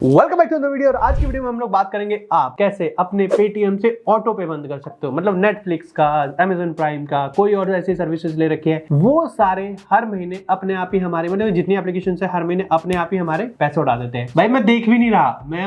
Welcome back to the video. और आज की वीडियो में हम लोग बात करेंगे आप कैसे अपने पेटीएम से ऑटो पे बंद कर सकते हो। मतलब नेटफ्लिक्स का, अमेजन प्राइम का, कोई और ऐसी सर्विसेज ले रखी है, वो सारे हर महीने अपने आप ही हमारे मतलब जितनी एप्लीकेशन है हर महीने अपने आप ही हमारे पैसे उड़ा देते हैं। भाई मैं देख भी नहीं रहा, मैं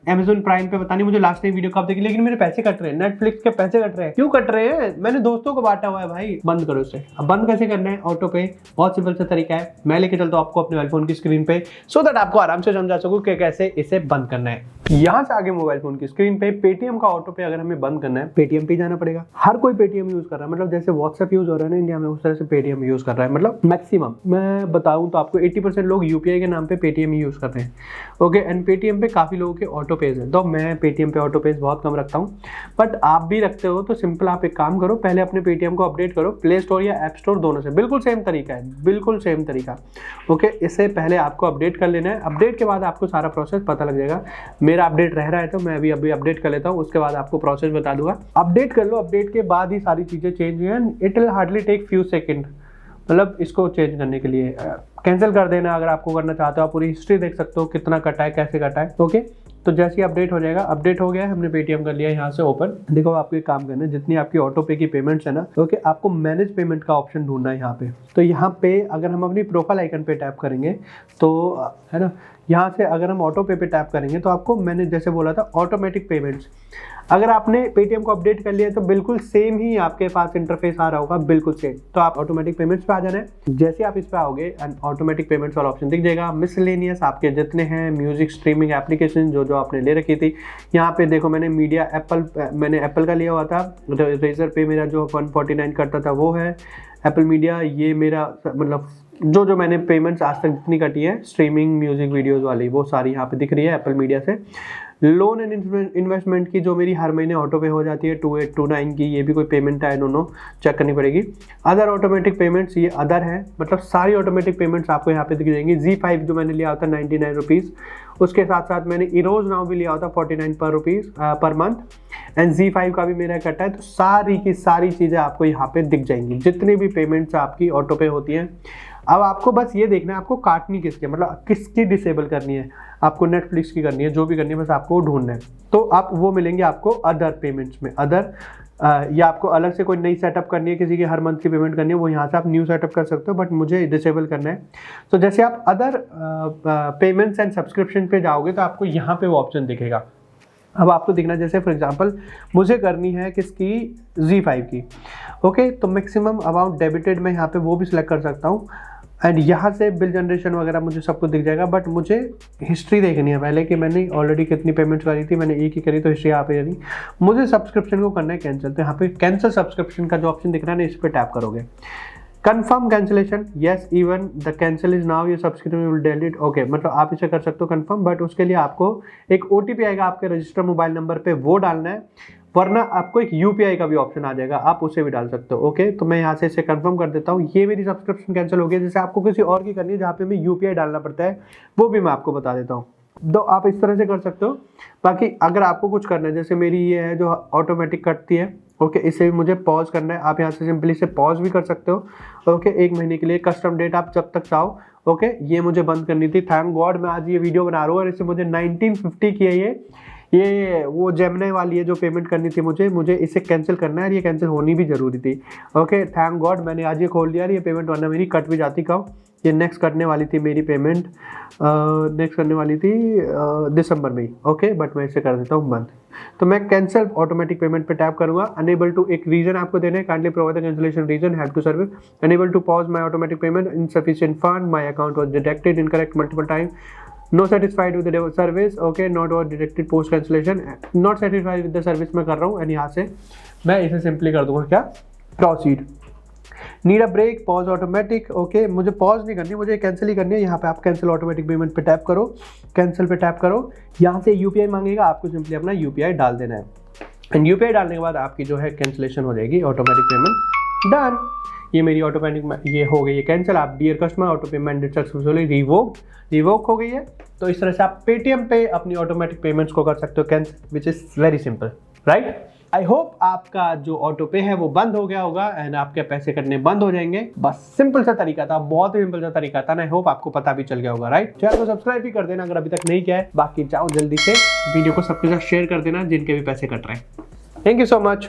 अमेजन प्राइम पे पता नहीं मुझे लास्ट टाइम वीडियो कब देखी, लेकिन मेरे पैसे कट रहे हैं, नेटफ्लिक्स के पैसे कट रहे हैं। क्यों कट रहे हैं? मैंने दोस्तों को बांटा हुआ है। भाई बंद करो इसे। अब बंद कैसे करना है ऑटो पे? बहुत सिंपल सा तरीका है, मैं लेके चलता हूँ आपको अपने मोबाइल फोन की स्क्रीन पे, सो दैट आपको आराम से समझा सकूं कि कैसे इसे बंद करना है। यहाँ से आगे मोबाइल फोन की स्क्रीन पे पेटीएम का ऑटो पे अगर हमें बंद करना है, पेटीएम पे जाना पड़ेगा। हर कोई पेटीएम यूज कर रहा है, मतलब जैसे व्हाट्सएप यूज हो रहा है ना इंडिया में, उस तरह से पेटीएम यूज कर रहा है। मतलब मैक्सिमम मैं बताऊं तो आपको 80% लोग यूपीआई के नाम पे पेटीएम ही यूज कर रहे हैं। ओके, एंड पेटीएम पे काफी लोगों के ऑटो पेज है, तो मैं पेटीएम पे ऑटो पेज बहुत कम रखता हूँ। बट आप भी रखते हो तो सिंपल आप एक काम करो, पहले अपने पेटीएम को अपडेट करो, प्ले स्टोर या ऐप स्टोर दोनों से। बिल्कुल सेम तरीका है, बिल्कुल सेम तरीका। ओके, इससे पहले आपको अपडेट कर लेना है। अपडेट के बाद आपको सारा प्रोसेस पता लग जाएगा। मेरा अपडेट रह रहा है तो मैं अभी अपडेट कर लेता हूँ, उसके बाद आपको प्रोसेस बता दूंगा। अपडेट कर लो, अपडेट के बाद ही सारी चीजें चेंज हुई हैं। It will hardly take few second, मतलब इसको चेंज करने के लिए। कैंसिल कर देना अगर आपको करना चाहते हो, आप पूरी हिस्ट्री देख सकते हो कितना कटा है, कैसे कटा है। ओके, तो जैसे ही अपडेट हो जाएगा, अपडेट हो गया है, हमने पेटीएम कर लिया यहाँ से ओपन। देखो आपको एक काम करना है, जितनी आपकी ऑटो पे की पेमेंट्स है ना, ओके, आपको मैनेज पेमेंट का ऑप्शन ढूंढना है यहाँ पे। तो यहाँ पे अगर हम अपनी प्रोफाइल आइकन पे टैप करेंगे तो है ना, यहाँ से अगर हम ऑटो पे टैप करेंगे तो आपको मैंने जैसे बोला था ऑटोमेटिक पेमेंट्स, अगर आपने पेटीएम को अपडेट कर लिया है तो बिल्कुल सेम ही आपके पास इंटरफेस आ रहा होगा, बिल्कुल सेम। तो आप ऑटोमेटिक पेमेंट्स पे आ जाना है। जैसे आप इस पे आओगे एंड ऑटोमेटिक पेमेंट्स वाला ऑप्शन दिख जाएगा। मिसलेनियस आपके जितने हैं म्यूजिक स्ट्रीमिंग एप्लीकेशन जो आपने ले रखी थी, यहाँ पे देखो मैंने मीडिया मैंने एप्पल का लिया हुआ था, रेजर पे मेरा जो 149 करता था वो है एप्पल मीडिया। ये मेरा मतलब जो मैंने पेमेंट्स आज तक जितनी कटी है स्ट्रीमिंग म्यूजिक वीडियोस वाली, वो सारी यहाँ पे दिख रही है एप्पल मीडिया से। लोन एंड इन्वेस्टमेंट की जो मेरी हर महीने ऑटो पे हो जाती है 2829 की, ये भी कोई पेमेंट है, दोनों चेक करनी पड़ेगी। अदर ऑटोमेटिक पेमेंट्स, ये अदर है, मतलब सारी ऑटोमेटिक पेमेंट्स आपको यहाँ पे दिख जाएंगी। Z5 जो मैंने लिया होता 99 रुपीज़, उसके साथ साथ मैंने इरोज नाउ भी लिया होता 49 पर मंथ, एंड Z5 का भी मेरा कटा है। तो सारी की सारी चीज़ें आपको यहाँ पे दिख जाएंगी, जितनी भी पेमेंट्स आपकी ऑटो पे होती हैं। अब आपको बस ये देखना है आपको काटनी किसकी, मतलब किसकी डिसेबल करनी है, आपको नेटफ्लिक्स की करनी है, जो भी करनी है बस आपको ढूंढना है। तो आप वो मिलेंगे आपको अदर पेमेंट्स में। अदर या आपको अलग से कोई नई सेटअप करनी है, किसी की हर मंथ की पेमेंट करनी है, वो यहाँ से आप न्यू सेटअप कर सकते हो, बट मुझे डिसेबल करना है। तो जैसे आप अदर पेमेंट्स एंड सब्सक्रिप्शन पे जाओगे तो आपको यहाँ पे वो ऑप्शन दिखेगा। अब आपको दिखना, जैसे फॉर एग्जांपल मुझे करनी है किसकी, Z5 की। ओके, तो मैक्सिमम अमाउंट डेबिटेड मैं यहाँ पे वो भी सिलेक्ट कर सकता हूँ, एंड यहाँ से बिल जनरेशन वगैरह मुझे सब कुछ दिख जाएगा। बट मुझे हिस्ट्री देखनी है पहले कि मैंने ऑलरेडी कितनी पेमेंट्स करी थी, मैंने एक ही करी तो हिस्ट्री यहाँ पे नहीं। मुझे सब्सक्रिप्शन को करना है कैंसिल, तो यहाँ पे कैंसिल सब्सक्रिप्शन का जो ऑप्शन दिख रहा है ना, इस पर टैप करोगे। Confirm cancellation, yes even the cancel is now, ये सब्सक्रिप्शन विल डिलीट। ओके, मतलब आप इसे कर सकते हो कंफर्म, बट उसके लिए आपको एक OTP आएगा आपके रजिस्टर मोबाइल नंबर पे, वो डालना है, वरना आपको एक UPI का भी ऑप्शन आ जाएगा, आप उसे भी डाल सकते हो। ओके, तो मैं यहाँ से इसे कंफर्म कर देता हूँ। ये मेरी सब्सक्रिप्शन कैंसिल हो गई। जैसे आपको किसी और की करनी है जहाँ पे हमें UPI डालना पड़ता है, वो भी मैं आपको बता देता हूँ। तो आप इस तरह से कर सकते हो। बाकी अगर आपको कुछ करना है, जैसे मेरी ये है जो ऑटोमेटिक कटती है, ओके, इसे भी मुझे पॉज करना है, आप यहाँ से सिंपली से पॉज भी कर सकते हो। ओके, 1 महीने के लिए कस्टम डेट आप जब तक चाहो। ओके, ये मुझे बंद करनी थी। थैंक गॉड मैं आज ये वीडियो बना रहा हूँ, और इसे मुझे 1950 की है ये वो जेमिनी वाली है जो पेमेंट करनी थी मुझे इसे कैंसिल करना है, और ये कैंसिल होनी भी जरूरी थी। ओके, थैंक गॉड मैंने आज ये खोल लिया, ये पेमेंट वरना मेरी कट भी जाती। कब ये नेक्स्ट करने वाली थी मेरी पेमेंट, नेक्स्ट करने वाली थी दिसंबर में ही। ओके, बट मैं इसे कर देता हूँ बंद। तो मैं कैंसिल ऑटोमेटिक पेमेंट पे टैप करूंगा। अनेबल टू, एक रीजन आपको देना है, kindly provide the cancellation reason, have to service, unable to pause my automatic payment, insufficient fund, my account was deducted incorrect multiple time, no satisfied with the service. Okay, not was deducted post cancellation, not satisfied with the service मैं कर रहा हूँ, and यहाँ से मैं इसे simply कर दूंगा क्या, proceed. Need a break, pause automatic. Okay, मुझे पॉज नहीं करनी, मुझे कैंसिल ही करनी है। यहाँ पे आप कैंसिल ऑटोमेटिक पेमेंट पे टैप करो, कैंसिल पे टैप करो, यहाँ से UPI मांगेगा, आपको सिंपली अपना UPI डाल देना है, एंड UPI डालने के बाद आपकी जो है कैंसिलेशन हो जाएगी, ऑटोमेटिक पेमेंट डन। ये मेरी ऑटोमेटिक ये हो गई है कैंसिल। आप dear customer auto payment successfully revoke हो गई है। तो इस तरह से आप पेटीएम पे अपनी ऑटोमेटिक पेमेंट्स को कर सकते हो cancel, which is very simple, right. I hope आपका जो ऑटो पे है वो बंद हो गया होगा एंड आपके पैसे कटने बंद हो जाएंगे। बस सिंपल सा तरीका था, बहुत ही सिंपल सा तरीका था। आई होप आपको पता भी चल गया होगा, राइट। चैनल को सब्सक्राइब भी कर देना अगर अभी तक नहीं किया है। बाकी जाओ जल्दी से वीडियो को सबके साथ शेयर कर देना जिनके भी पैसे कट रहे हैं। Thank you so much.